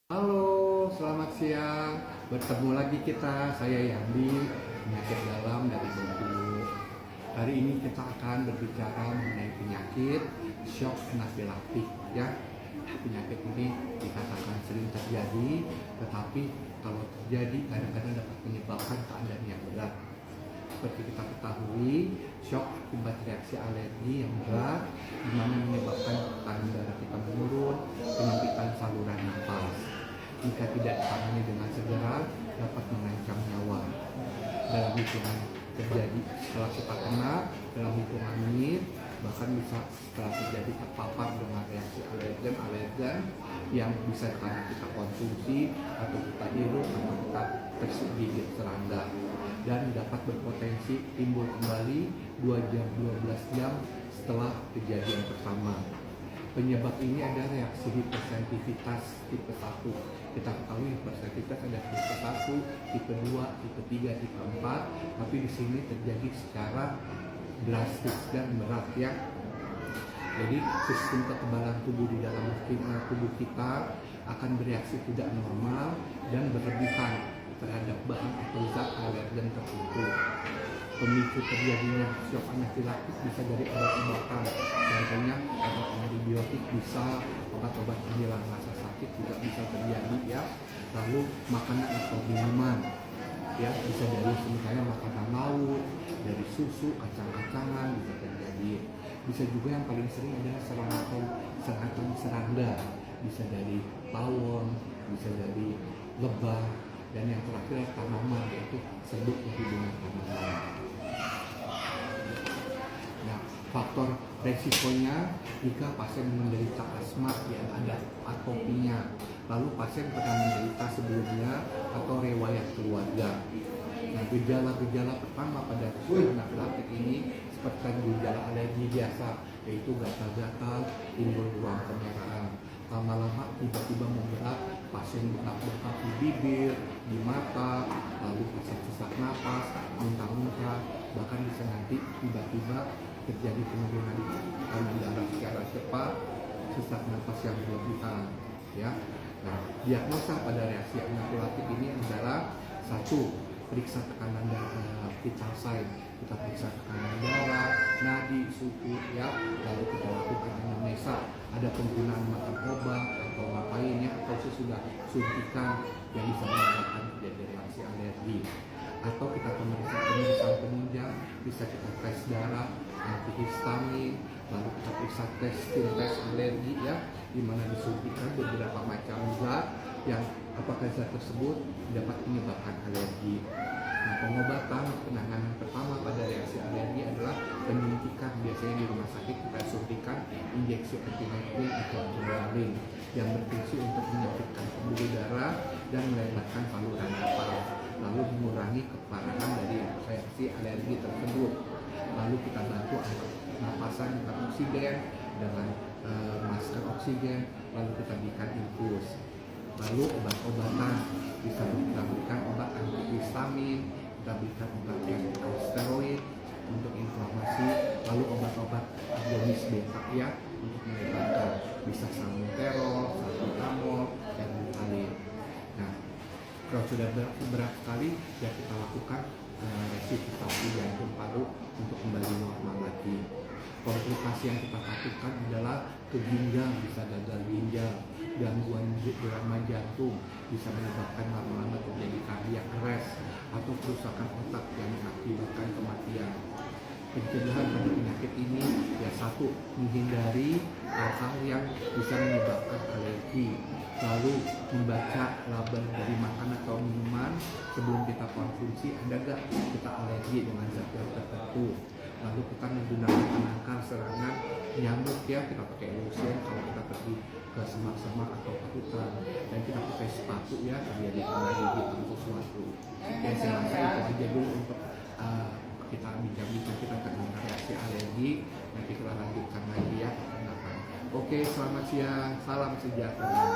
Halo, selamat siang. Bertemu lagi kita, saya Yandi, penyakit dalam dari Bengkulu. Hari ini kita akan berbicara mengenai penyakit shock anafilaktik ya. Penyakit ini dikatakan sering terjadi, tetapi kalau terjadi kadang-kadang dapat menyebabkan keadaan yang berat. Seperti kita ketahui, shock akibat reaksi alergi yang berat, di mana menyebabkan tekanan darah kita menurun, penyempitan saluran nafas. Jika tidak ditangani dengan segera, dapat mengancam nyawa. Dalam hitungan terjadi setelah kita kena, dalam hitungan menit, bahkan bisa setelah terjadi terpapar dengan reaksi alergen yang bisa karena kita konsumsi atau kita hirup atau kita tergigit serangga, dan dapat berpotensi timbul kembali 12 jam setelah kejadian pertama. Penyebab ini ada reaksi hipersensitivitas tipe 1. Kita ketahui hipersensitivitas ada tipe 1, tipe 2, tipe 3, tipe 4, tapi di sini terjadi secara drastis dan berat ya. Jadi sistem kekebalan tubuh di dalam tubuh kita akan bereaksi tidak normal dan berlebihan terhadap bahan atau zat alergen tertentu. Pemicu terjadinya shock anafilaktik bisa dari obat-obatan, contohnya obat antibiotik bisa, obat-obat penghilang rasa sakit juga bisa terjadi ya. Lalu makanan atau minuman ya, bisa dari misalnya makanan laut, dari susu, kacang-kacangan bisa terjadi. Bisa juga yang paling sering adalah serangga serangga, bisa dari tawon, bisa dari lebah, dan yang terakhir tanaman, yaitu serbuk berhubungan tanaman. Nah, faktor resikonya jika pasien menderita asma yang ada atopinya, lalu pasien pernah menderita sebelumnya atau riwayat keluarga. Nah, gejala-gejala pertama pada shock anafilaktik ini seperti gejala alergi biasa, yaitu gatal-gatal, timbul ruam kemerahan. Lama-lama tiba-tiba memberat, pasien bengkak-bengkak di bibir, di mata, lalu pasien sesak napas, muntah-muntah, bahkan bisa nanti tiba-tiba terjadi penurunan tekanan darah secara cepat, sesak napas yang berlebihan ya. Nah, diagnosa pada reaksi anafilaktik ini adalah 1. Periksa tekanan darah vital sign, kita periksa tekanan darah, nadi, suhu ya, lalu kita lakukan anamnesa, ada penggunaan makan obat atau ngapain ya, atau sesudah suntikan yang bisa menyebabkan terjadi reaksi alergi. Atau kita pemeriksaan penunjang, bisa kita tes darah, antihistamin, lalu kita periksa tes alergi ya, di mana disuntikan beberapa macam zat yang apakah zat tersebut dapat menyebabkan alergi. Nah, pengobatan penanganan pertama pada reaksi alergi adalah penyuntikan. Biasanya di rumah sakit kita suntikan injeksi epinefrin atau adrenalin yang berfungsi untuk menyempitkan pembuluh darah dan melebarkan saluran nafas, lalu mengurangi keparahan dari reaksi alergi tersebut. Lalu kita bantu napasan dengan oksigen, dengan masker oksigen, lalu kita berikan infus. Lalu obat-obatan, bisa kita berikan obat antihistamin, kita berikan obat steroid untuk inflamasi, lalu obat-obat agonis beta ya untuk melebarkan, bisa salmeterol, salbutamol, dan butylin. Nah, kalau sudah berat sekali ya kita lakukan resusitasi jantung paru untuk kembali normal lagi. Komplikasi yang kita takutkan adalah ke ginjal, bisa gagal ginjal, gangguan irama jantung, bisa menyebabkan lama-lama terjadi cardiac arrest atau kerusakan otak yang mengakibatkan kematian. Pencegahan pada penyakit ini ya 1. Menghindari hal-hal yang bisa menyebabkan alergi, lalu membaca label dari makanan atau minuman sebelum kita konsumsi, ada gak kita alergi dengan zat tertentu. Lalu kita menggunakan penangkal serangan nyamuk ya, kita pakai lotion kalau kita pergi ke semak-semak atau ke hutan, dan kita pakai sepatu ya terjadi kena gigit atau sesuatu. Ya, saya rasa itu aja dulu untuk kita bincang-bincang kita tentang reaksi alergi. Nanti kita lanjutkan lagi ya. Oke, selamat siang, salam sejahtera.